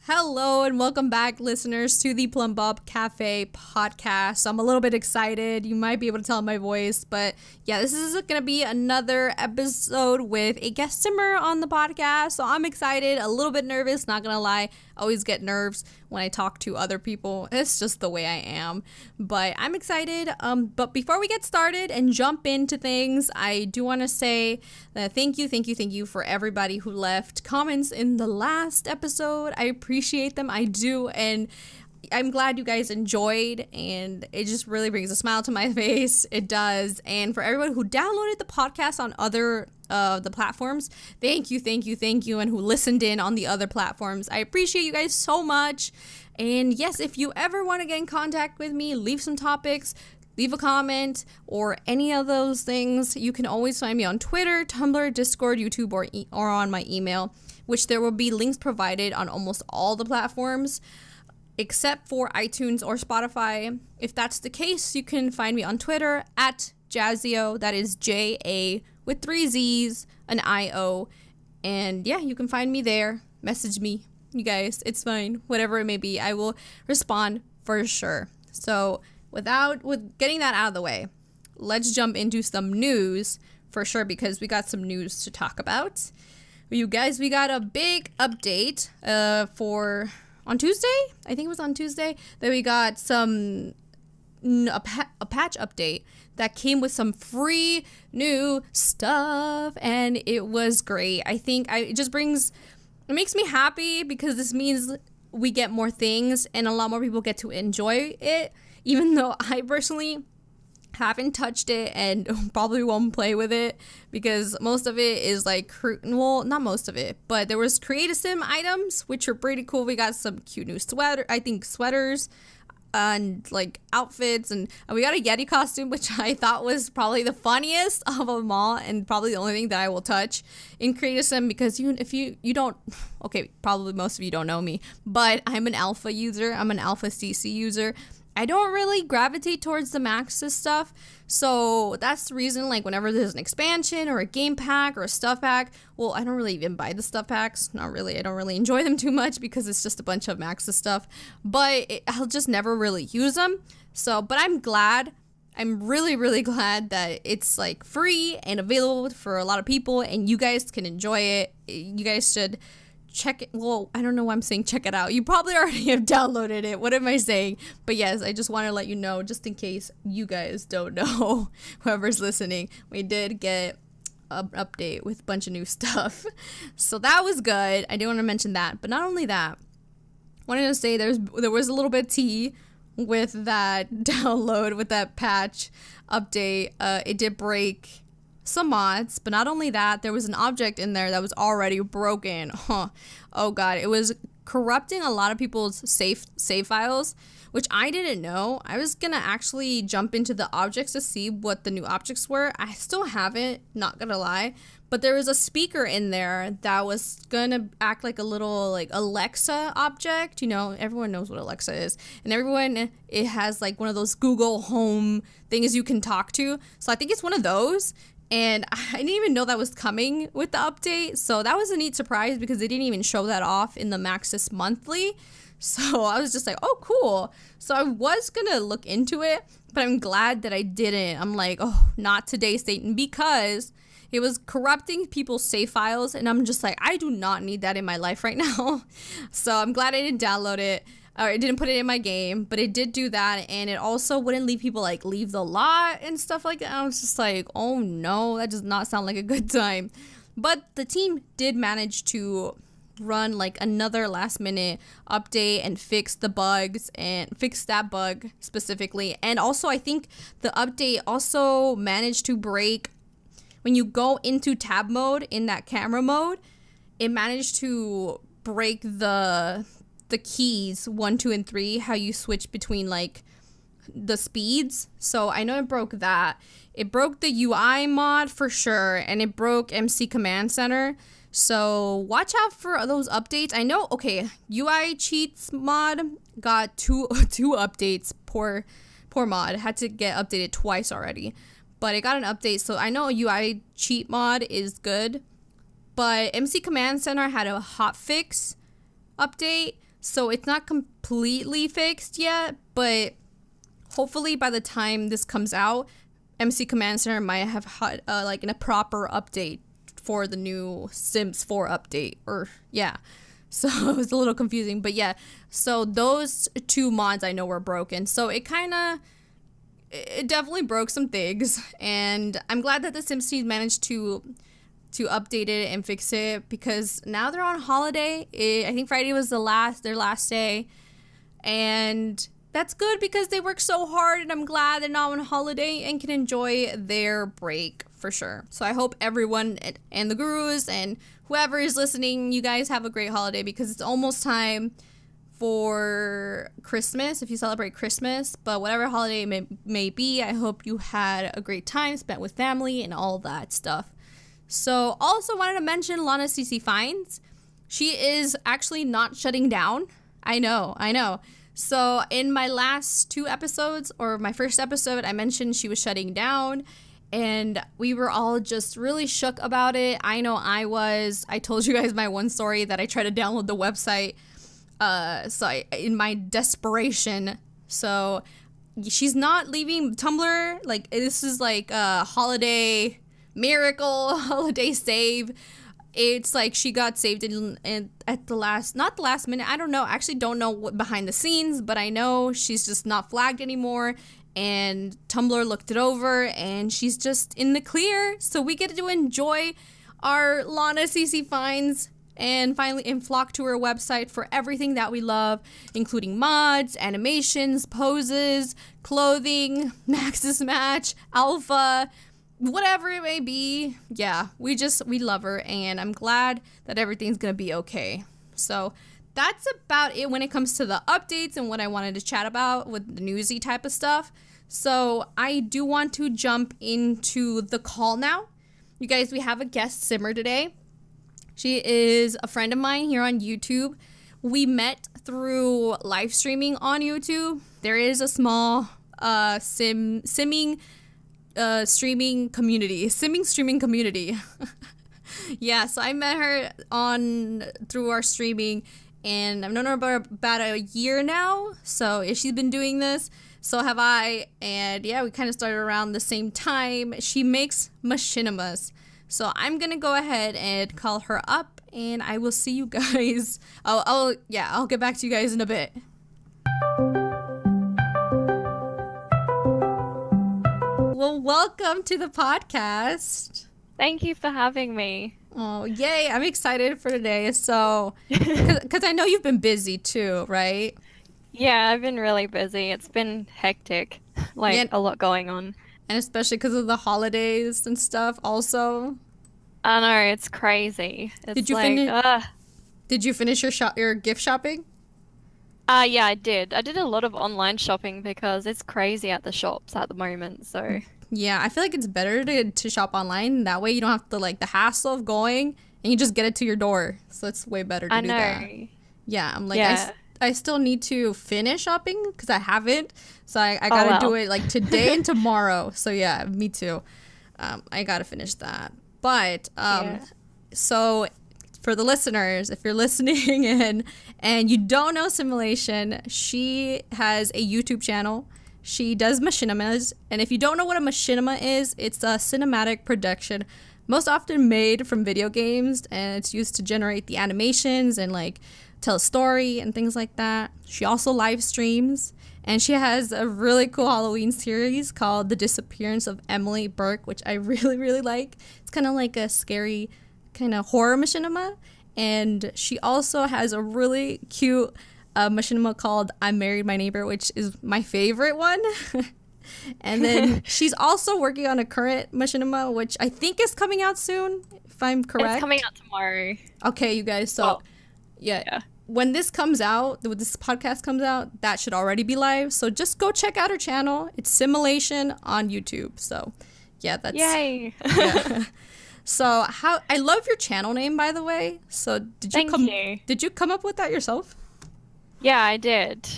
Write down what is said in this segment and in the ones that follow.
Hello and welcome back, listeners, to the Plumbob Cafe podcast. I'm a little bit excited. You might be able to tell in my voice, but yeah, this is going to be another episode with a guest stimmer on the podcast. So I'm excited, a little bit nervous, not going to lie. I always get nerves when I talk to other people. It's just the way I am, but I'm excited. But before we get started and jump into things, I do want to say that thank you for everybody who left comments in the last episode. I appreciate them. I do. And I'm glad you guys enjoyed, and it just really brings a smile to my face. It does. And for everyone who downloaded the podcast on other the platforms, thank you, and who listened in on the other platforms. I appreciate you guys so much. And yes, if you ever want to get in contact with me, leave some topics, leave a comment, or any of those things, you can always find me on Twitter, Tumblr, Discord, YouTube, or on my email, which there will be links provided on almost all the platforms except for iTunes or Spotify. If that's the case, you can find me on Twitter at jazzzzio. That is J-A with 3 Z's, an I-O. And yeah, you can find me there. Message me, you guys. It's fine. Whatever it may be, I will respond for sure. So with getting that out of the way, let's jump into some news for sure, because we got some news to talk about. You guys, we got a big update on Tuesday. I think it was on Tuesday that we got a patch update that came with some free new stuff, and it was great. I think it makes me happy, because this means we get more things and a lot more people get to enjoy it, even though I personally haven't touched it and probably won't play with it, because most of it is like, well, not most of it, but there was creative sim items, which are pretty cool. We got some cute new sweaters and like outfits, and we got a Yeti costume, which I thought was probably the funniest of them all, and probably the only thing that I will touch in creative sim, because if you don't, okay, probably most of you don't know me, but I'm an alpha user. I'm an alpha CC user. I don't really gravitate towards the Maxis stuff, so that's the reason, like, whenever there's an expansion or a game pack or a stuff pack, well, I don't really even buy the stuff packs, not really, I don't really enjoy them too much, because it's just a bunch of Maxis stuff, but I'll just never really use them. So, but I'm really glad that it's, like, free and available for a lot of people, and you guys can enjoy it. You guys should check it. Well, I don't know why I'm saying check it out. You probably already have downloaded it. What am I saying? But yes, I just want to let you know, just in case you guys don't know, whoever's listening, we did get an update with a bunch of new stuff. So that was good. I do want to mention that. But not only that, I wanted to say there was a little bit of tea with that download, with that patch update. It did break some mods, but not only that, there was an object in there that was already broken. Oh god, it was corrupting a lot of people's save files, which I didn't know. I was gonna actually jump into the objects to see what the new objects were. I still haven't, not gonna lie, but there was a speaker in there that was gonna act like a little, like, Alexa object. You know, everyone knows what Alexa is, and it has like one of those Google Home things you can talk to, so I think it's one of those. And I didn't even know that was coming with the update. So that was a neat surprise, because they didn't even show that off in the Maxis monthly. So I was just like, oh, cool. So I was going to look into it, but I'm glad that I didn't. I'm like, oh, not today, Satan, because it was corrupting people's save files. And I'm just like, I do not need that in my life right now. So I'm glad I didn't download it. Or I didn't put it in my game, but it did do that, and it also wouldn't leave people, like, leave the lot and stuff like that. I was just like, oh no, that does not sound like a good time. But the team did manage to run, like, another last minute update and fix the bugs, and fix that bug specifically. And also, I think the update also managed to break, when you go into tab mode in that camera mode, it managed to break the keys 1, 2, and 3, how you switch between, like, the speeds. So I know it broke that. It broke the UI mod for sure, and it broke MC Command Center. So watch out for those updates. I know, okay, UI cheats mod got two updates. Poor mod, had to get updated twice already, but it got an update. So I know UI cheat mod is good, but MC Command Center had a hotfix update. So it's not completely fixed yet, but hopefully by the time this comes out, MC Command Center might have had like a proper update for the new Sims 4 update. Or yeah, so it was a little confusing, but yeah. So those two mods I know were broken. So it definitely broke some things, and I'm glad that the Sims team managed to update it and fix it, because now they're on holiday. I think Friday was their last day, and that's good because they work so hard, and I'm glad they're not on holiday and can enjoy their break for sure. So I hope everyone and the gurus and whoever is listening, you guys have a great holiday, because it's almost time for Christmas if you celebrate Christmas. But whatever holiday may be, I hope you had a great time spent with family and all that stuff. So also wanted to mention Lana CC Finds. She is actually not shutting down. I know. So in my last 2 episodes, or my first episode, I mentioned she was shutting down, and we were all just really shook about it. I know I was. I told you guys my one story that I tried to download the website in my desperation. So she's not leaving Tumblr. Like, this is like a holiday miracle, holiday save. It's like she got saved at the last, not the last minute. I don't know. I actually don't know what behind the scenes, but I know she's just not flagged anymore. And Tumblr looked it over, and she's just in the clear. So we get to enjoy our Lana CC Finds and finally flock to her website for everything that we love, including mods, animations, poses, clothing, Max's Match, Alpha, whatever it may be. Yeah, we love her, and I'm glad that everything's gonna be okay. So that's about it when it comes to the updates and what I wanted to chat about with the newsy type of stuff. So I do want to jump into the call now. You guys, we have a guest simmer today. She is a friend of mine here on YouTube. We met through live streaming on YouTube. There is a small streaming community. Yeah, so I met her through our streaming, and I've known her about a year now. So she's been doing this, so have I. And yeah, we kind of started around the same time. She makes machinimas. So I'm gonna go ahead and call her up, and I will see you guys. I'll get back to you guys in a bit. Well, welcome to the podcast. Thank you for having me. Oh, yay. I'm excited for today. So, because I know you've been busy too, right? Yeah, I've been really busy. It's been hectic, a lot going on. And especially because of the holidays and stuff also. I know, it's crazy. It's Did you finish your gift shopping? Yeah, I did. I did a lot of online shopping because it's crazy at the shops at the moment, so... Yeah, I feel like it's better to shop online. That way you don't have to, the hassle of going, and you just get it to your door. So it's way better to do that. Yeah, I'm I still need to finish shopping because I haven't. So I gotta do it today and tomorrow. So yeah, me too. I gotta finish that. But so for the listeners, if you're listening and you don't know Simulation, she has a YouTube channel. She does machinimas, and if you don't know what a machinima is, it's a cinematic production, most often made from video games, and it's used to generate the animations and tell a story and things like that. She also live streams, and she has a really cool Halloween series called The Disappearance of Emily Burke, which I really, really like. It's kind of like a scary kind of horror machinima, and she also has a really cute machinima called I Married My Neighbor, which is my favorite one. And then she's also working on a current machinima, which I think is coming out soon, if I'm correct. It's coming out tomorrow. Okay, you guys. So, yeah. When this comes out, when this podcast comes out, that should already be live. So just go check out her channel. It's Simulation on YouTube. So, yeah, that's... Yay! Yeah. So, I love your channel name, by the way. So, did you come up with that yourself? Yeah, I did.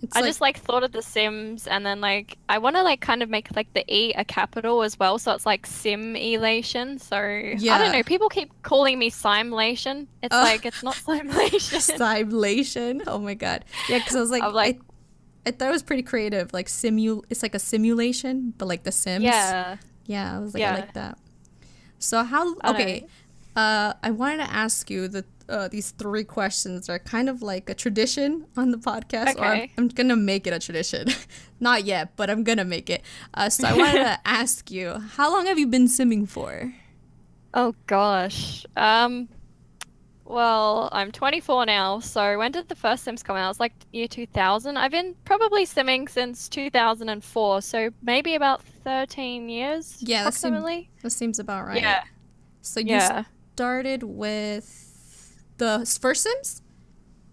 It's I like, just like thought of The Sims and then like I want to like kind of make like the E a capital as well, so it's like Simulation. So I don't yeah. know. People keep calling me Simelation. It's Uh, like it's not Simulation. Simulation. Oh my god. Yeah, because I was I'm like, like, I thought it was pretty creative. Like it's like a simulation, but like The Sims. yeah, Yeah, I was like, I yeah. like that. So how? I Okay, don't. I wanted to ask you these three questions are kind of like a tradition on the podcast, or Okay. I'm gonna make it a tradition. Not yet, but I'm gonna make it. So I wanted to ask you, how long have you been simming for? Oh gosh. Well, I'm 24 now, so when did the first Sims come out? It was like year 2000. I've been probably simming since 2004, so maybe about 13 years Yeah, approximately. that seems about right. Yeah. So you Yeah. started with the first Sims?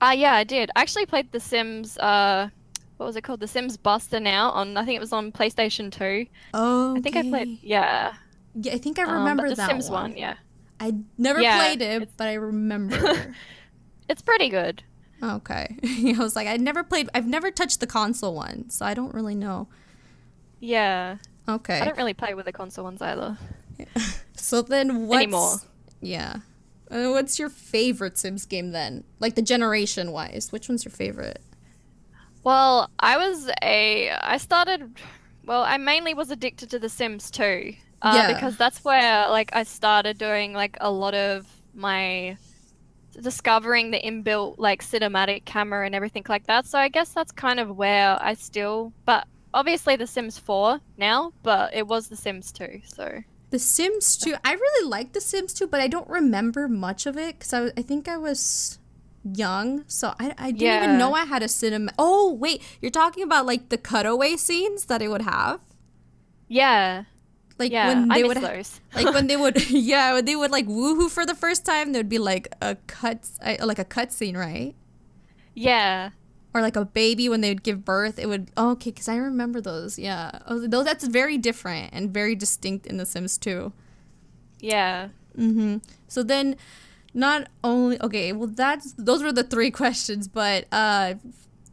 Yeah, I did. I actually played The Sims, what was it called? The Sims Buster now on, I think it was on PlayStation 2. I think I played, Okay. yeah. Yeah, I think I But remember The that Sims one. one, yeah. I never Yeah, played it, it's but I remember. it's pretty good. Okay. I was like, I've never touched the console one, so I don't really know. Yeah. I Okay. don't really play with the console ones either So then anymore. yeah. What's your favorite Sims game then? Like the generation wise, which one's your favorite? Well, I started, well, I mainly was addicted to The Sims 2, Yeah. because that's where like I started doing like a lot of my discovering the inbuilt like cinematic camera and everything like that. So I guess that's kind of where but obviously The Sims 4 now, but it was The Sims 2, so The Sims 2. I really like The Sims 2, but I don't remember much of it because I think I was young, so I didn't even know yeah. I had a cinema. Oh, wait, you're talking about like the cutaway scenes that it would have? Yeah. Like Yeah, when I they miss would, those. like when they would, yeah, when they would like woohoo for the first time, there'd be like like a cut scene, right? Yeah. Or like a baby when they would give birth, it would, oh, okay, because I remember those, yeah. Oh, though that's very different and very distinct in The Sims 2. Yeah. Mm-hmm. So then, not only, okay, well, those were the three questions, but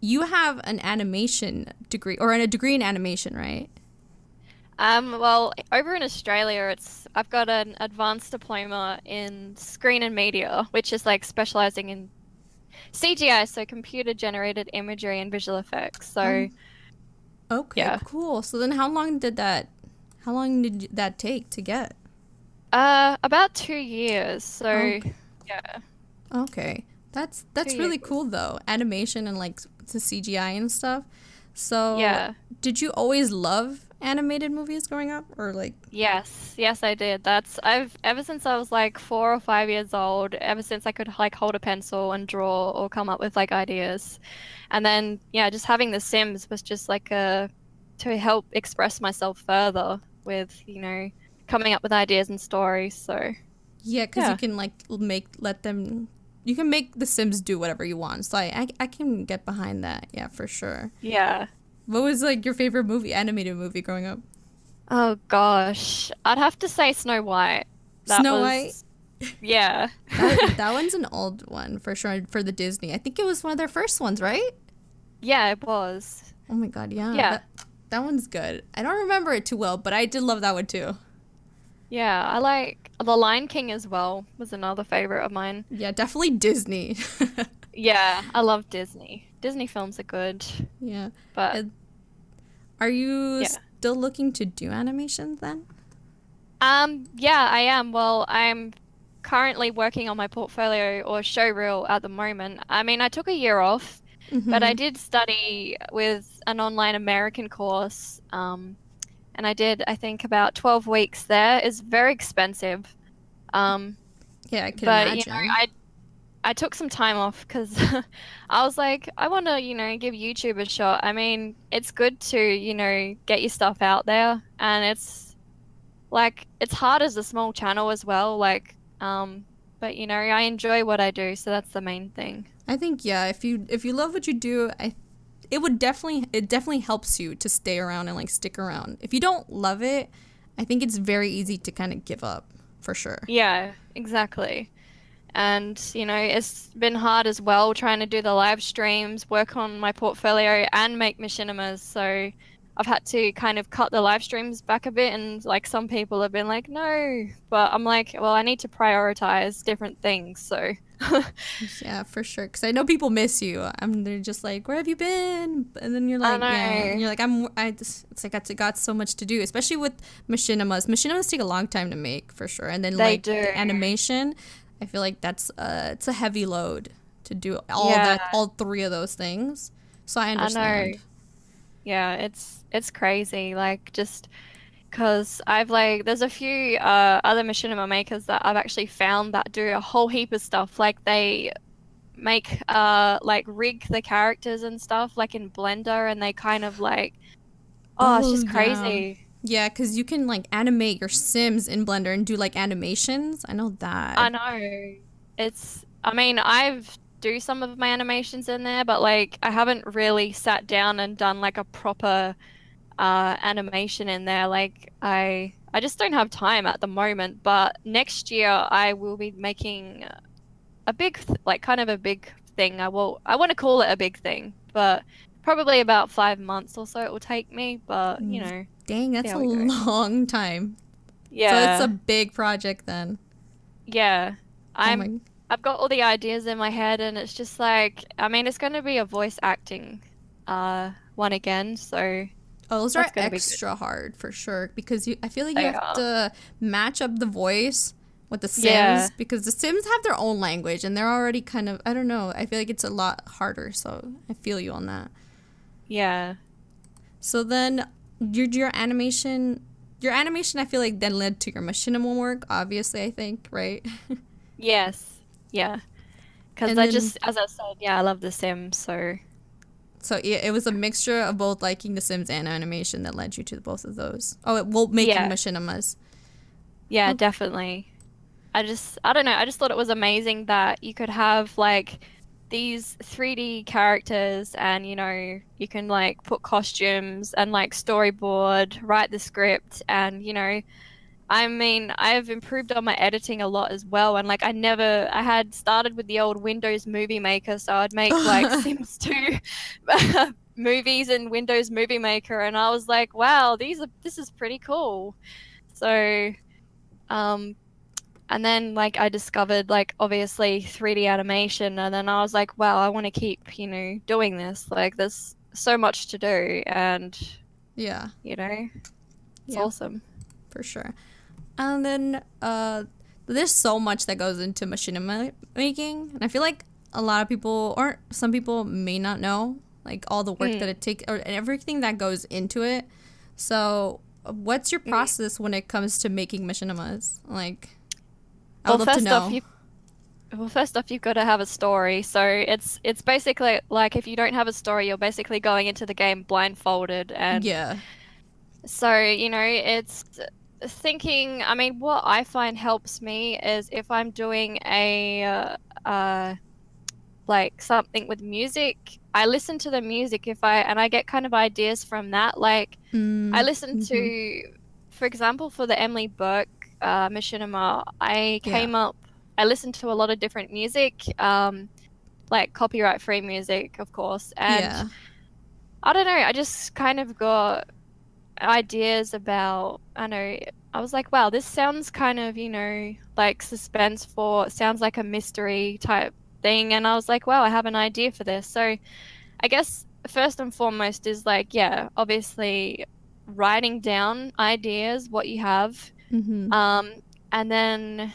you have an animation degree, or a degree in animation, right? Well, over in Australia, I've got an advanced diploma in screen and media, which is like specializing in CGI, so computer generated imagery and visual effects. So, Um, okay, yeah. cool. So then how long did that take to get? About 2 years. So, Okay. yeah, Okay. two That's really years. cool though. Animation and like the CGI and stuff. So, Yeah. did you always love animated movies growing up or like Yes, yes, I did. I've ever since I was like 4 or 5 years old, ever since I could like hold a pencil and draw or come up with like ideas. And then, yeah, just having The Sims was just like to help express myself further with, coming up with ideas and stories. So, yeah, cuz you yeah. can like you can make the Sims do whatever you want. So I can get behind that. Yeah, for sure. Yeah. What was like your favorite animated movie growing up? Oh gosh. I'd have to say Snow White. That Snow White. was, yeah. That one's an old one for sure for the Disney. I think it was one of their first ones, right? Yeah, it was. Oh my god, yeah. Yeah. That one's good. I don't remember it too well, but I did love that one too. Yeah, I like The Lion King as well, was another favorite of mine. Yeah, definitely Disney. Yeah, I love Disney. Disney films are good, Yeah. but Uh, Are you yeah. still looking to do animations then? Yeah, I am. Well, I'm currently working on my portfolio or showreel at the moment. I mean, I took a year off, but I Mm-hmm. did study with an online American course, and I did, I think, about 12 weeks there. It's very expensive. Um, Yeah, I can but imagine. I took some time off because I was like, I want to, give YouTube a shot. I mean, it's good to, get your stuff out there, and it's hard as a small channel as well. But I enjoy what I do, so that's the main thing. I think yeah, if you love what you do, it definitely helps you to stay around and like stick around. If you don't love it, I think it's very easy to kind of give up, for sure. Yeah, exactly. And, it's been hard as well trying to do the live streams, work on my portfolio, and make machinimas. So I've had to kind of cut the live streams back a bit. And like some people have been like, no. But I'm like, well, I need to prioritize different things. So Yeah, for sure. Because I know people miss you. They're just like, "Where have you been?" And then you're I like, "Yeah." And know you're like, "I'm." It's like I got so much to do, especially with machinimas. Machinimas take a long time to make, for sure. And then they like do. the animation, I feel like that's it's a heavy load to do Yeah, all three of those things. So I I know. understand. Yeah, it's crazy. Like just because I've like there's a few other machinima makers that I've actually found that do a whole heap of stuff. Like they make like rig the characters and stuff like in Blender, and they kind of like it's Oh just yeah. crazy. Yeah, because you can like animate your Sims in Blender and do like animations. I know that. I know. I mean, I've do some of my animations in there, but like I haven't really sat down and done like a proper animation in there. Like I just don't have time at the moment, but next year I will be making a big like kind of a big thing. I want to call it a big thing, but probably about 5 months or so it will take me, but Dang, see that's a how we go. long time. So it's a Yeah. big project then. Yeah. Oh I'm my. I've got all the ideas in my head, and it's just like I mean it's going to be a voice acting one again, so Oh, those are that's going to be good. extra hard for sure because I feel like you They have are. to match up the voice with the Yeah. Sims because the Sims have their own language and they're already kind of, I don't know, I feel like it's a lot harder. So I feel you on that. Yeah. So then your animation, I feel like then led to your machinima work, obviously, I think, right? Yes. Yeah. Because And I then, just, as I said, yeah, I love The Sims, so so yeah, it was a mixture of both liking The Sims and animation that led you to both of those. Oh, well, making yeah, machinimas. yeah, Oh, definitely. I don't know, I just thought it was amazing that you could have like these 3D characters and you can like put costumes and like storyboard, write the script and I mean, I've improved on my editing a lot as well. And like, I had started with the old Windows Movie Maker. So I'd make like Sims 2 movies in Windows Movie Maker. And I was like, wow, this is pretty cool. So, um, and then like I discovered like obviously 3D animation. And then I was like, wow, I want to keep, doing this. Like, there's so much to do. And, yeah, it's yeah, awesome. for sure. And then there's so much that goes into machinima making, and I feel like a lot of people or some people may not know like all the work that Mm. it takes or everything that goes into it. So, what's your Mm. process when it comes to making machinimas? Like, I would Well, love to first off, know. you Well, first off, you've got to have a story. So it's basically like if you don't have a story, you're basically going into the game blindfolded. And Yeah. so, it's thinking, I mean, what I find helps me is if I'm doing like something with music, I listen to the music and I get kind of ideas from that. Like I Mm. listen Mm-hmm. to, for example, for the Emily Burke machinima, Yeah. I listened to a lot of different music, like copyright free music, of course. And Yeah. I don't know, I just kind of got ideas about, I know, I was like, wow, this sounds kind of, like sounds like a mystery type thing. And I was like, wow, I have an idea for this. So I guess first and foremost is like, yeah, obviously writing down ideas, what you have. Mm-hmm. Um, and then,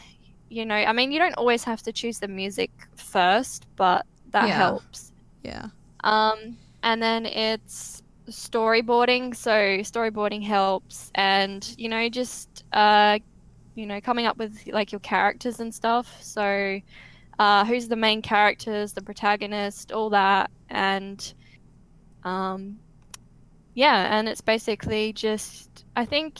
I mean, you don't always have to choose the music first, but that Yeah. helps. Yeah. And then it's storyboarding. So storyboarding helps, and just coming up with like your characters and stuff. So who's the main characters, the protagonist, all that, and um, yeah, and it's basically just, I think,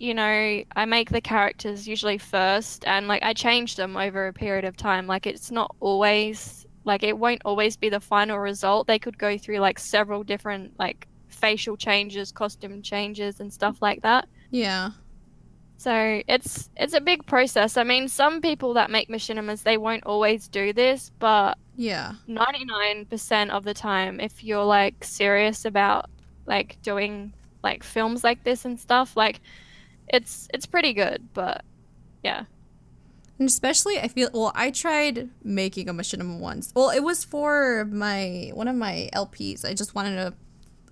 I make the characters usually first and like I change them over a period of time. Like it's not always, like it won't always be the final result. They could go through like several different like facial changes, costume changes and stuff like that. Yeah. So it's a big process. I mean, some people that make machinimas, they won't always do this, but Yeah. 99% of the time, if you're like serious about like doing like films like this and stuff, like it's pretty good, but yeah. And especially, I feel, well, I tried making a machinima once. Well, it was for one of my LPs. I just wanted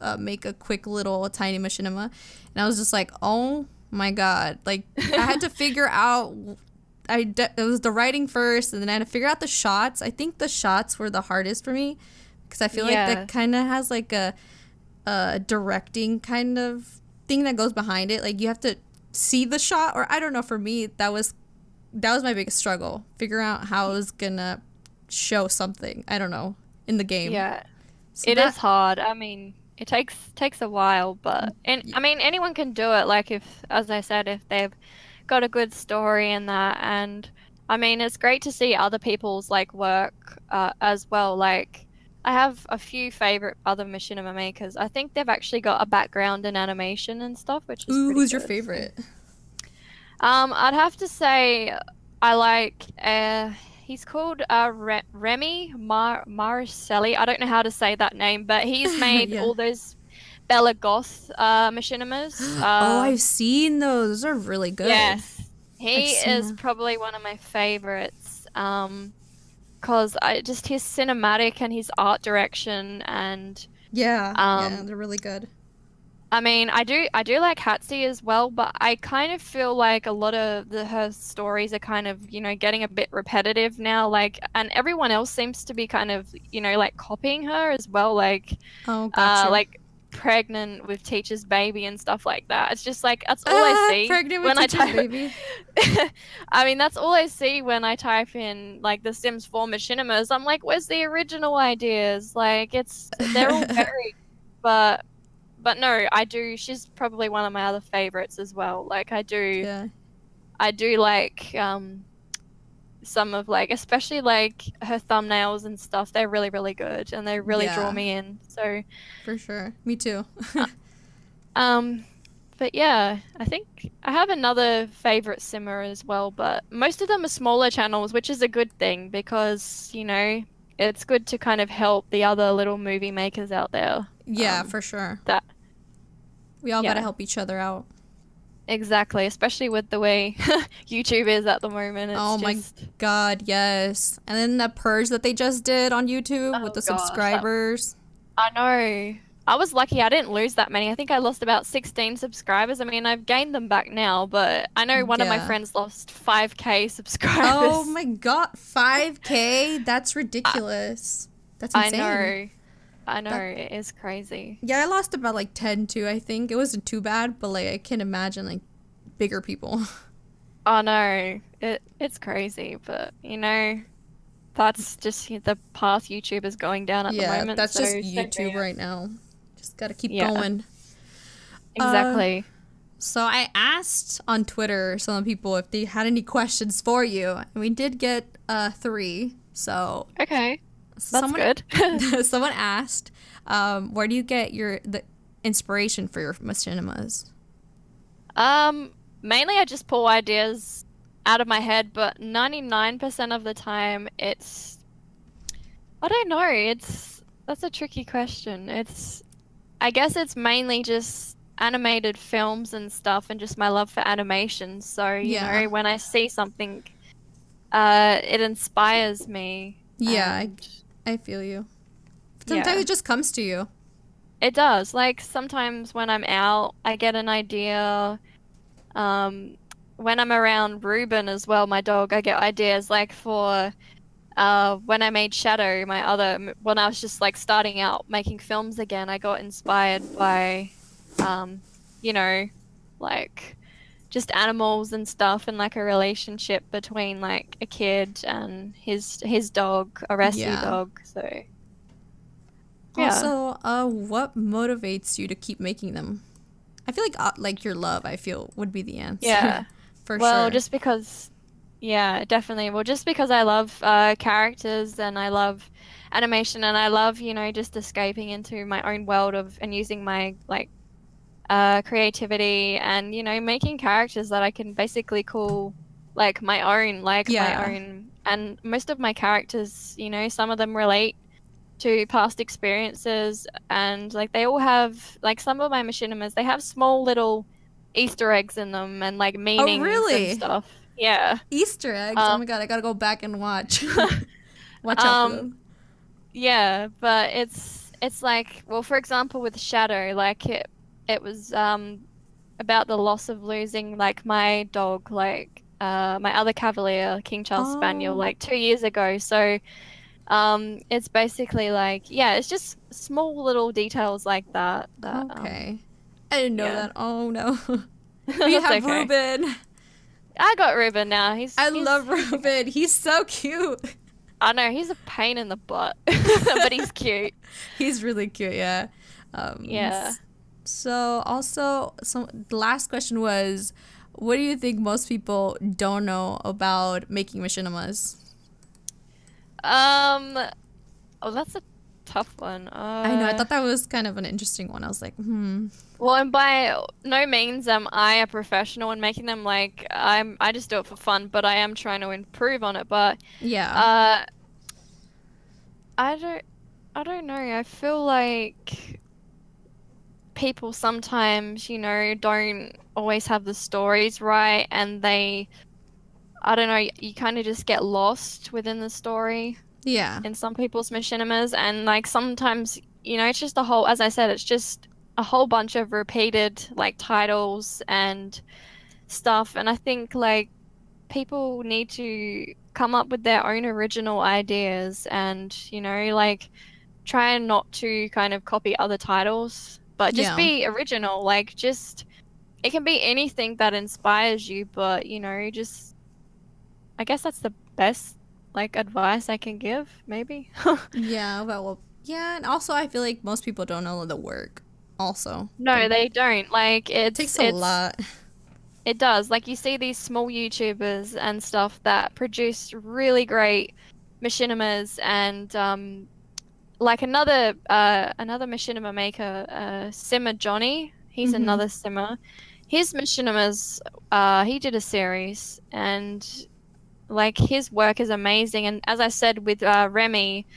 to make a quick little tiny machinima. And I was just like, oh my God. Like, I had to figure out, it was the writing first, and then I had to figure out the shots. I think the shots were the hardest for me because I feel like Yeah. that kind of has like a directing kind of thing that goes behind it. Like, you have to see the shot, or I don't know, for me, that was my biggest struggle, figure out how I was gonna show something, I don't know, in the game. Yeah. So It that, is hard. I mean, it takes a while, but and y- I mean anyone can do it. Like if, as I said, if they've got a good story in that, and I mean it's great to see other people's like work as well. Like I have a few favorite other machinima makers. I think they've actually got a background in animation and stuff, which is ooh, pretty who's your good. So. favorite? I'd have to say I like he's called Remy Marcelli. I don't know how to say that name, but he's made Yeah. all those Bella Goth machinimas. Oh, I've seen those. Those are really good. Yes. I've He seen is them. probably one of my favorites. 'Cause I just his cinematic and his art direction and Yeah, yeah, um they're really good. I mean, I do like Hatsie as well, but I kind of feel like a lot of her stories are kind of, getting a bit repetitive now. Like, and everyone else seems to be kind of, like copying her as well, Oh, got you. like pregnant with teacher's baby and stuff like that. It's just like that's all I see Pregnant with when I teacher's type. baby. I mean, that's all I see when I type in like The Sims 4 machinimas. I'm like, where's the original ideas? Like, they're all very, but. But no, I do. She's probably one of my other favorites as well. Like Yeah, I do like some of like, especially like her thumbnails and stuff. They're really, really good, and they really draw yeah, me in. So, for sure. Me too. uh, um, but yeah, I think I have another favorite simmer as well. But most of them are smaller channels, which is a good thing because it's good to kind of help the other little movie makers out there. Yeah, for sure. That We all gotta yeah. help each other out. Exactly, especially with the way YouTube is at the moment. It's Oh my just, God, yes. And then the purge that they just did on YouTube with oh the gosh, subscribers. I know. I was lucky I didn't lose that many. I think I lost about 16 subscribers. I mean, I've gained them back now, but I know one of my Yeah. friends lost 5K Oh subscribers. my God, 5K? That's I, ridiculous. That's I insane. know. I know. That It is crazy. Yeah, I lost about like 10 too, I think. It wasn't too bad, but like I can imagine like bigger people. I know. It's crazy, but that's just the path YouTube is going down at the Yeah, moment, that's so just so be YouTube it. right now. Just gotta keep Yeah, going. Uh, exactly. so I asked on Twitter some people if they had any questions for you, and we did get three. So Okay. That's someone good. someone asked, where do you get the inspiration for your machinimas? Mainly I just pull ideas out of my head, but 99% of the time I don't know, that's a tricky question. I guess it's mainly just animated films and stuff and just my love for animation. So, Yeah, when I see something, it inspires me yeah, and I feel you. Sometimes yeah. it just comes to you. It does. Like sometimes when I'm out, I get an idea. Um, when I'm around Ruben as well, my dog, I get ideas like for when I made Shadow, when I was just like starting out making films again, I got inspired by, um, you know, like just animals and stuff and like a relationship between like a kid and his dog, a rescue Yeah. dog. So yeah. Also, what motivates you to keep making them? I feel like your love, I feel, would be the answer Yeah. for Well, sure. just because, yeah, definitely. Well, just because I love characters and I love animation and I love, just escaping into my own world of and using my like creativity, and making characters that I can basically call like my own, Yeah. And most of my characters, some of them relate to past experiences, and like they all have, like, some of my machinimas, they have small little Easter eggs in them, and like Oh, meanings and really? stuff. Yeah. Easter eggs. Oh Um, my god, I gotta go back and watch. Watch out for um, them. yeah, but it's like, well, for example, with Shadow, like it was about the loss of losing like my dog, like my other Cavalier, King Charles Spaniel, Oh, like 2 years ago. So it's basically like, yeah, it's just small little details like that okay. I didn't know yeah. that. Oh no. We That's have okay. Ruben. I got Ruben now. I He's love okay. Ruben. He's so cute. I know he's a pain in the butt, but he's cute. He's really cute, yeah. Um, Yeah. s- so also, the last question was, what do you think most people don't know about making machinimas? Um. Oh, that's a tough one. I know, I thought that was kind of an interesting one. I was like, Well, and by no means am I a professional in making them. Like, I just do it for fun, but I am trying to improve on it. But yeah, uh, I don't know. I feel like people sometimes, don't always have the stories right, and I don't know, you kind of just get lost within the story yeah, in some people's machinimas, and like sometimes, it's just as I said, it's just a whole bunch of repeated like titles and stuff, and I think like people need to come up with their own original ideas, and like try and not to kind of copy other titles, but just yeah, be original. Like, just it can be anything that inspires you, but just, I guess that's the best like advice I can give, maybe. yeah. Well, yeah, and also I feel like most people don't know the work. Also, No, they don't. Like, it takes a lot. it does. Like, you see these small YouTubers and stuff that produce really great machinimas, and like another machinima maker, Simmer Johnny. He's Mm-hmm. another simmer. His machinimas, he did a series, and like his work is amazing. And as I said with Remy,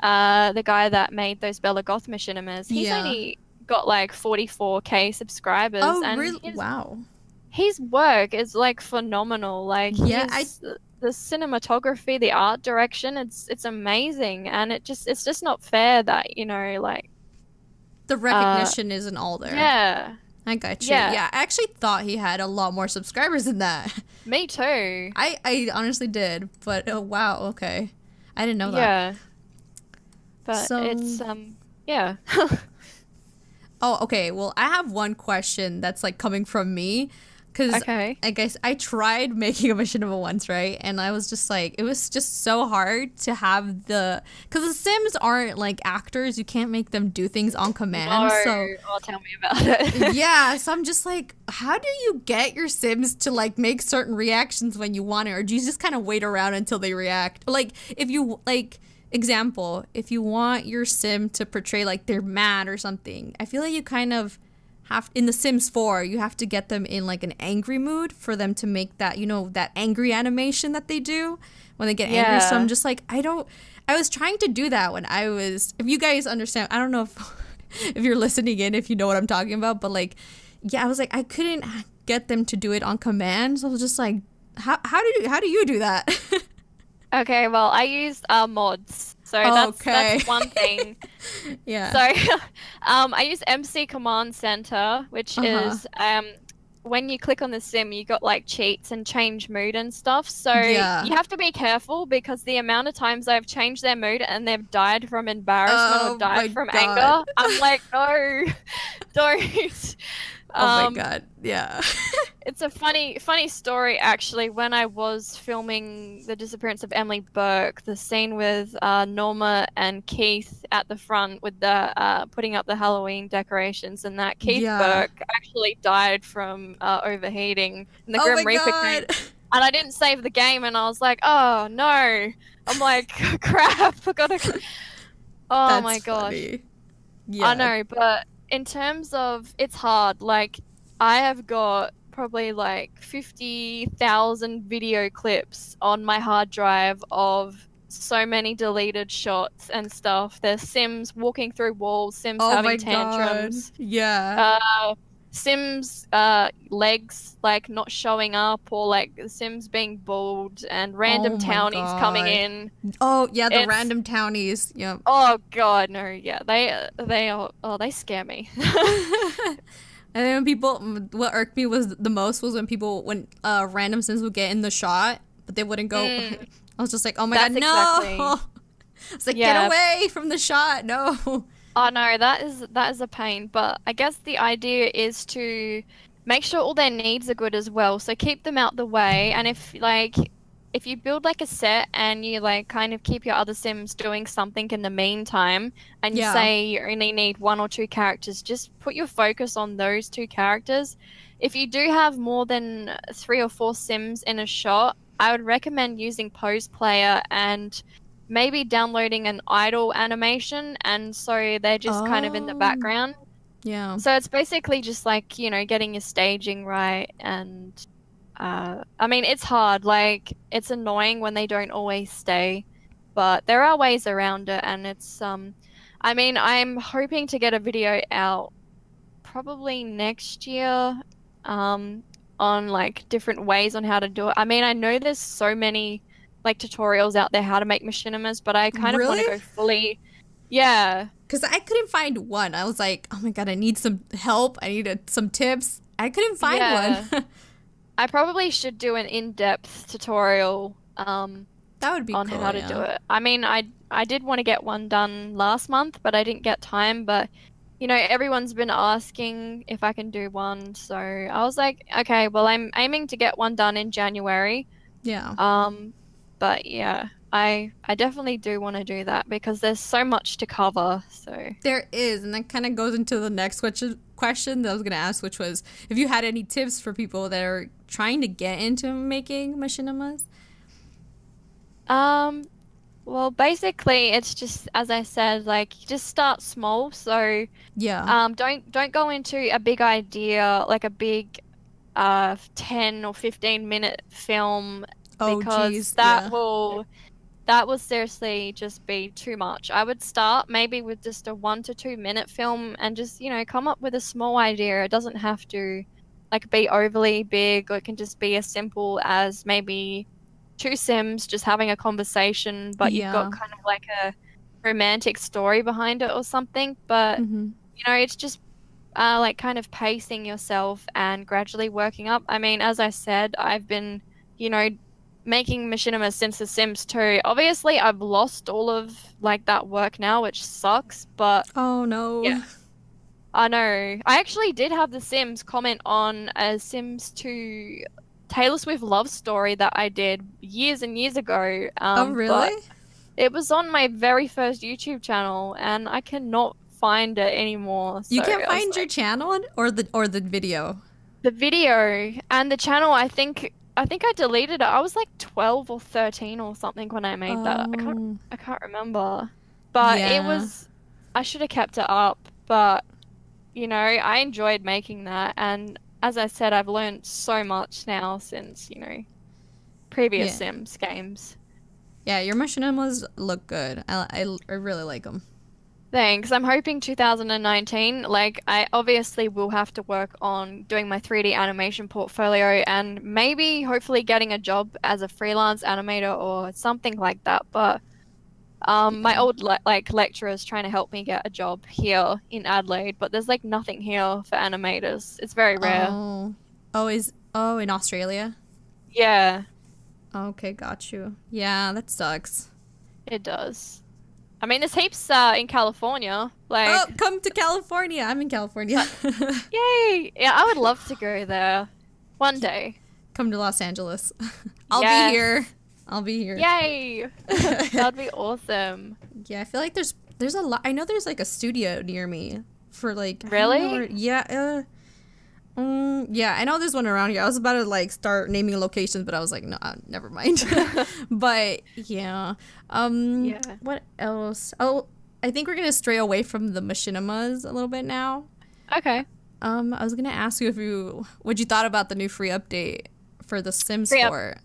the guy that made those Bella Goth machinimas, he's Yeah. only got like 44K subscribers, Oh, and really? Wow. his work is like phenomenal. Like, Yeah, I his the cinematography, the art direction, it's amazing, and it's just not fair that, like, the uh recognition isn't all there. yeah. I got you. Yeah, Yeah, I actually thought he had a lot more subscribers than that. me too. I honestly did, but oh wow, okay. I didn't know that. Yeah, but So, it's yeah. oh, okay. Well, I have one question that's like coming from me because Okay. I guess I tried making a machinima once, right? And I was just like, it was just so hard to have because the Sims aren't like actors. You can't make them do things on command. No, So, oh, tell me about it. yeah, so I'm just like, how do you get your Sims to like make certain reactions when you want it, or do you just kind of wait around until they react? Like, if you like, example, if you want your Sim to portray like they're mad or something, I feel like you kind of have in the Sims 4, you have to get them in like an angry mood for them to make that, that angry animation that they do when they get angry. So Yeah. I'm just like, I was trying to do that when I was, if you guys understand, I don't know if if you're listening in, if you know what I'm talking about, but like, yeah, I was like, I couldn't get them to do it on command. So I was just like, how do you do that? Okay, well, I used mods. So Okay. that's one thing. Yeah. So I use MC Command Center, which Uh-huh. is when you click on the sim, you got like cheats and change mood and stuff. So Yeah. you have to be careful, because the amount of times I've changed their mood and they've died from embarrassment or Oh my died from god. anger, I'm like, no, don't. Oh my Um, god. Yeah. it's a funny story, actually. When I was filming The Disappearance of Emily Burke, the scene with Norma and Keith at the front with the putting up the Halloween decorations, and that Keith Yeah. Burke actually died from overheating, and the Oh Grim my Reaper came. god. And I didn't save the game, and I was like, oh no. I'm like, crap, I gotta. Oh That's my gosh. funny. I Yeah. know, but in terms of it's hard. Like I have got probably like 50,000 video clips on my hard drive of so many deleted shots and stuff. There's Sims walking through walls, Sims Oh having my god. tantrums, Yeah. Sims legs like not showing up, or like Sims being bald, and random Oh my townies coming god. in. Oh yeah, the It's random townies. Yep. oh god, no, yeah, they are, oh, they scare me. And then when people, what irked me was the most was when people, when random Sims would get in the shot, but they wouldn't go. Mm, I was just like, oh my that's god, no! exactly. It's like, get Yeah. away from the shot, no. Oh no, that is a pain. But I guess the idea is to make sure all their needs are good as well. So keep them out the way. And if you build like a set and you like kind of keep your other Sims doing something in the meantime, and you Yeah. say you only need one or two characters, just put your focus on those two characters. If you do have more than 3 or 4 Sims in a shot, I would recommend using Pose Player and maybe downloading an idle animation, and so they're just kind of in the Oh, background. yeah. So it's basically just like, getting your staging right. And I mean, it's hard. Like, it's annoying when they don't always stay, but there are ways around it. And it's I mean, I'm hoping to get a video out probably next year, on like different ways on how to do it. I mean, I know there's so many like tutorials out there how to make machinimas, but I kind of want to Really? go fully. Yeah, Because I couldn't find one. I was like, oh my god, I need some help. I needed some tips. I couldn't find yeah. one. I probably should do an in-depth tutorial That would be on cool, how to do yeah. it. I mean, I did want to get one done last month, but I didn't get time. But everyone's been asking if I can do one, so I was like, okay, well, I'm aiming to get one done in January. Yeah. But yeah, I definitely do want to do that because there's so much to cover. So There is, and that kind of goes into the next question that I was going to ask, which was if you had any tips for people that are trying to get into making machinimas. well, basically, it's just as I said, like just start small. So Yeah. don't go into a big idea like a big 10 or 15-minute film, Oh, because geez. Yeah. that will seriously just be too much. I would start maybe with just a 1 to 2 minute film and just, come up with a small idea. It doesn't have to like be overly big, or it can just be as simple as maybe 2 Sims just having a conversation, but you've got Yeah. kind of like a romantic story behind it or something. But, Mm-hmm. it's just like kind of pacing yourself and gradually working up. I mean, as I said, I've been, making machinimas since The Sims 2. Obviously, I've lost all of like that work now, which sucks, but Oh, no. yeah, I know. I actually did have The Sims comment on a Sims 2 Taylor Swift love story that I did years and years ago. Oh, But really? it was on my very first YouTube channel, and I cannot find it anymore. You So can't I was find your like, channel or the video. the video and the channel, I think I deleted it. I was like 12 or 13 or something when I made that. I can't Oh, I can't remember. But yeah. I should have kept it up, but I enjoyed making that, and as I said, I've learned so much now since, previous Yeah. Sims games. Yeah, your machinimas look good. I really like them. Thanks. I'm hoping 2019, like, I obviously will have to work on doing my 3D animation portfolio and maybe hopefully getting a job as a freelance animator or something like that. But my Yeah. old like lecturer is trying to help me get a job here in Adelaide, but there's like nothing here for animators. It's very rare. Oh. In Australia? Yeah, Okay, got you. Yeah, that sucks. it does. I mean, there's heaps in California. Oh, Like, come to California. I'm in California. yay! Yeah, I would love to go there one day. Come to Los Angeles. I'll be Yes. here. I'll be here. Yay! That'd be awesome. Yeah, I feel like there's a lot. I know there's like a studio near me for like I don't know Really? where- yeah. Yeah, I know there's one around here. I was about to like start naming locations, but I was like, no, never mind. But yeah. Yeah. What else? Oh, I think we're gonna stray away from the machinimas a little bit now. Okay. I was gonna ask you what you thought about the new free update for the Sims Free up. 4,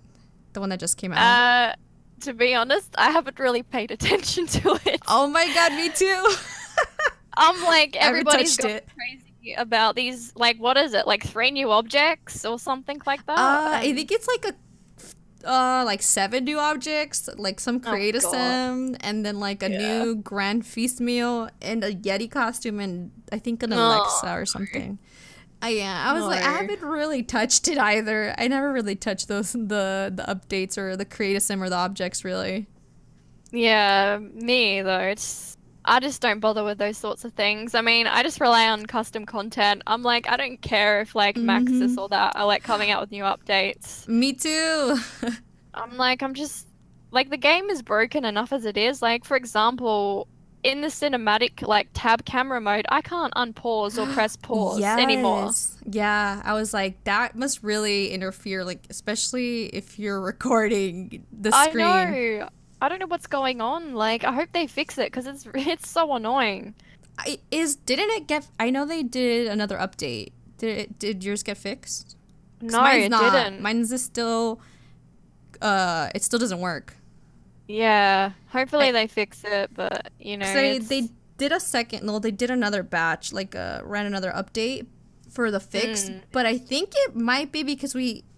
the one that just came out. Uh, to be honest, I haven't really paid attention to it. Oh my god, me too. I'm like, I haven't everybody's touched going it. crazy about these, like, what is it? Like three new objects or something like that? I think it's like a like 7 new objects, like some Oh create a God. sim, and then like a Yeah. new grand feast meal, and a Yeti costume, and I think an No. Alexa or something. Yeah, I was like, I No. haven't really touched it either. I never really touched the updates or the create a sim or the objects really. Yeah, me though. I just don't bother with those sorts of things. I mean, I just rely on custom content. I'm like, I don't care if like Maxis Mm-hmm. or that are like coming out with new updates. Me too. I'm like, I'm just like the game is broken enough as it is. Like, for example, in the cinematic like tab camera mode, I can't unpause or press pause anymore. Yes. Yeah, I was like, that must really interfere, like, especially if you're recording the I screen. know. I don't know what's going on. Like, I hope they fix it because it's so annoying. Didn't it get, I know they did another update. Did yours get fixed? Because No, mine's it not. didn't. Mine's is still, it still doesn't work. Yeah, hopefully I, they fix it, but you know, Because they it's did a second, no, they did another batch, like, ran another update for the fix, mm. but I think it might be because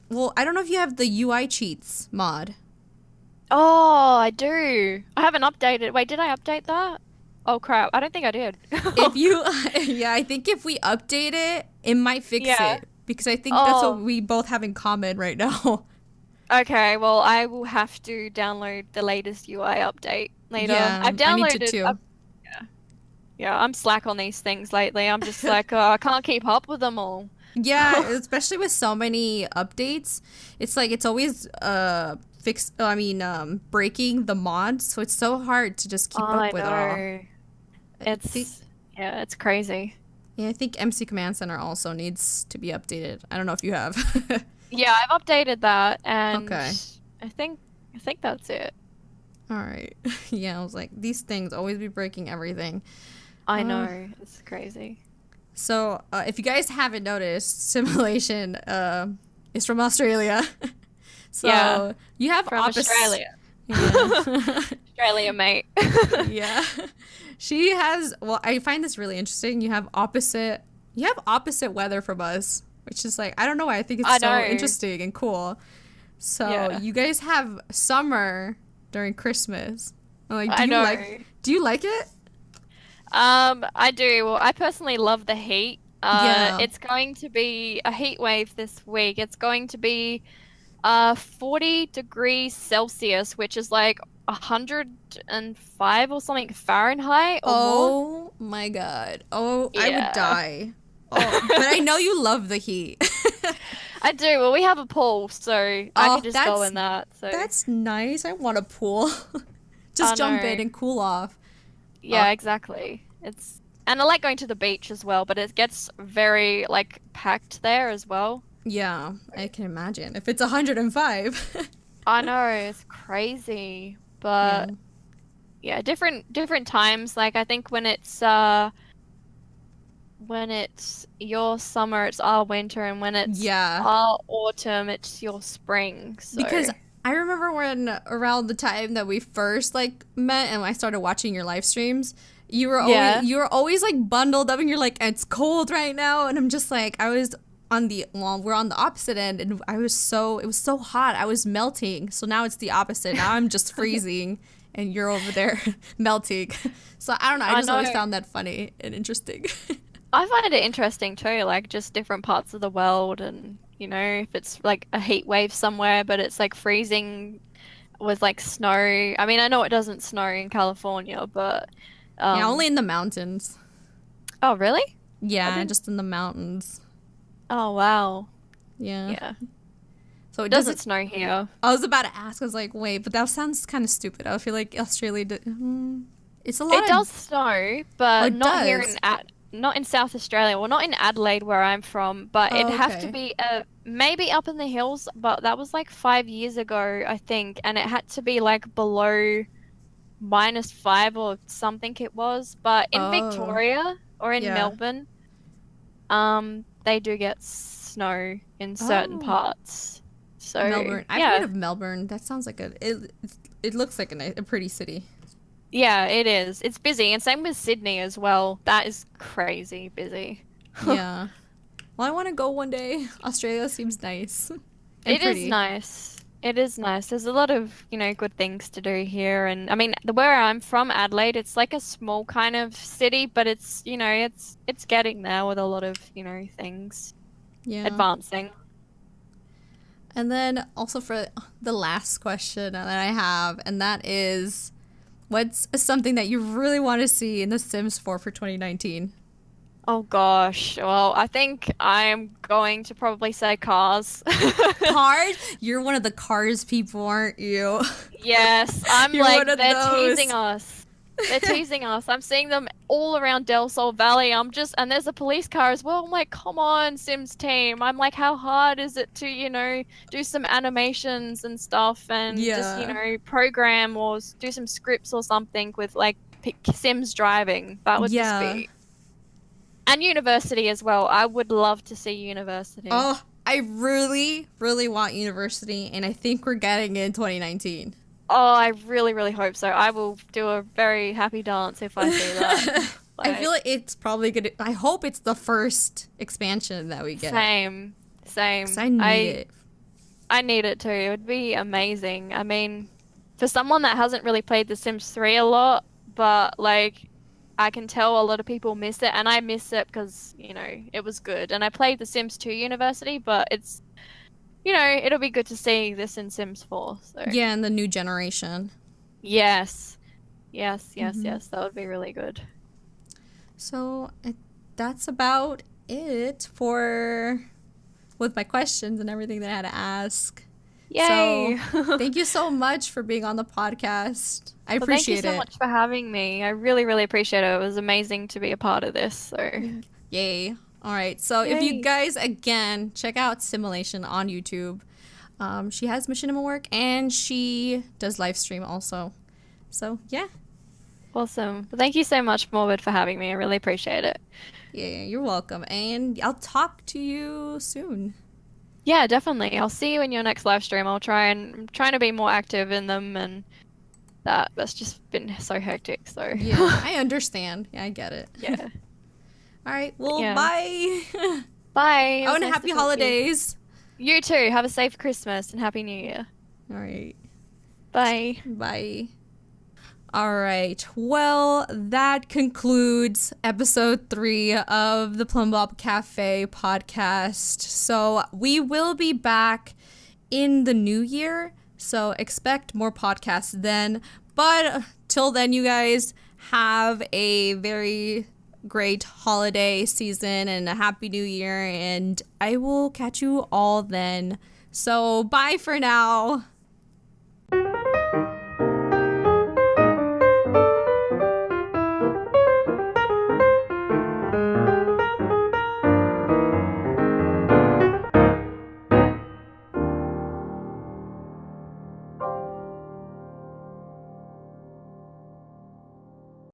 well, I don't know if you have the UI cheats mod. Oh, I do. I haven't updated. Wait, did I update that? Oh crap, I don't think I did. If you, yeah, I think if we update it, it might fix Yeah. it because I think that's what Oh, we both have in common right now. okay. Well, I will have to download the latest UI update later. Yeah, I've I need to downloaded. too. Yeah, yeah. I'm slack on these things lately. I'm just like, I can't keep up with them all. Yeah, especially with so many updates, it's like it's always breaking the mods, so it's so hard to just keep I up with it all. know. I think, It's yeah, it's crazy. yeah, I think MC Command Center also needs to be updated. I don't know if you have. Yeah, I've updated that, and Okay. I think that's it. All right. Yeah, I was like, these things always be breaking everything. I Uh, know, it's crazy. So, if you guys haven't noticed, Simulation is from Australia. Yeah, So you have from opposite. Australia. Yeah. Australia, mate. Yeah. She has. Well, I find this really interesting. You have opposite. You have opposite weather from us, which is like I don't know why I think it's I so know. interesting and cool. So Yeah, you guys have summer during Christmas. I'm like, I know. do you like it? I do. Well, I personally love the heat. Yeah. It's going to be a heat wave this week. It's going to be 40 degrees Celsius, which is like 105 or something Fahrenheit or more. Oh my god. Oh, I would Yeah, die. Oh, but I know you love the heat. I do. Well, we have a pool, so I Oh, could just go in that. So that's nice. I want a pool. I Just jump in know. and cool off. Oh, Yeah, exactly. And I like going to the beach as well, but it gets very like packed there as well. yeah, I can imagine. If it's 105. I know, it's crazy. Yeah. But yeah, different times. Like I think when it's your summer, it's our winter, and when it's Yeah. our autumn, it's your spring. Because So I remember when around the time that we first like met and I started watching your live streams, yeah. you were always like bundled up and you're like, it's cold right now, and I'm just like I was we're on the opposite end, and it was so hot. I was melting. So now it's the opposite. Now I'm just freezing and you're over there melting. So I don't know, I I just always know. found that funny and interesting. I find it interesting too, like just different parts of the world, and you know, if it's like a heat wave somewhere, but it's like freezing with like snow. I mean, I know it doesn't snow in California, but Yeah, only um, in the mountains. oh really? I Yeah, didn't. just in the mountains. Oh wow. Yeah. Yeah, So it it doesn't. doesn't snow here. I was about to ask. I was like, wait, but that sounds kind of stupid. I feel like Australia. It's a lot It of. does snow, Oh, but it not here does. not in South Australia. Well, not in Adelaide where I'm from, but it'd Oh, have to okay. be maybe up in the hills, but that was like 5 years ago, I think, and it had to be like below -5 or something it was. But in Oh, Victoria or in yeah. Melbourne, They do get snow in certain Oh, parts. So, Melbourne. I've heard yeah. of Melbourne. That sounds like it looks like a pretty city. Yeah, it is. It's busy, and same with Sydney as well. That is crazy busy. Yeah. Well, I want to go one day. Australia seems nice and It is pretty. nice. It is nice. There's a lot of, good things to do here. And I mean, where I'm from, Adelaide, it's like a small kind of city, but it's getting there with a lot of, things Yeah. advancing. And then also for the last question that I have, and that is, what's something that you really want to see in The Sims 4 for 2019? Oh gosh. Well, I think I'm going to probably say cars. Cars? You're one of the Cars people, aren't you? Yes, I'm You're one like, of they're teasing those. us. They're teasing us. I'm seeing them all around Del Sol Valley. And there's a police car as well. I'm like, come on, Sims team. I'm like, how hard is it to, do some animations and stuff and just, Yeah. program or do some scripts or something with like Sims driving. That would just Yeah. be. And university as well. I would love to see university. Oh, I really, really want university, and I think we're getting it in 2019. Oh, I really, really hope so. I will do a very happy dance if I see that. I feel Like, like it's probably gonna. I hope it's the first expansion that we get. same, 'Cause same. I need I it. I need it too. It would be amazing. I mean, for someone that hasn't really played The Sims 3 a lot, but like I can tell a lot of people miss it, and I miss it because, it was good. And I played The Sims 2 University, but it'll be good to see this in Sims 4. So, Yeah, and the new generation. yes. Yes, yes, Hmm. yes. That would be really good. So that's about it for with my questions and everything that I had to ask. Yay! So thank you so much for being on the podcast. I Well, thank you appreciate so it. much for having me. I really, really appreciate it. It was amazing to be a part of this. So, Yay. All right. So if you yay. guys, again, check out Simulation on YouTube. She has machinima work and she does live stream also. So yeah. Awesome. Well, thank you so much, Morbid, for having me. I really appreciate it. Yeah, you're welcome. And I'll talk to you soon. Yeah, definitely. I'll see you in your next live stream. I'm trying to be more active in them and that's just been so hectic. So, Yeah, I understand. Yeah, I get it. yeah. All right. Well, Yeah. bye. Bye. It Oh, was and nice to happy talk to you. holidays. You too. Have a safe Christmas and Happy New Year. All right. Bye. Bye. All right. Well, that concludes episode 3 of the Plumbob Cafe podcast. So we will be back in the new year. So expect more podcasts then. But till then, you guys have a very great holiday season and a happy new year. And I will catch you all then. So bye for now.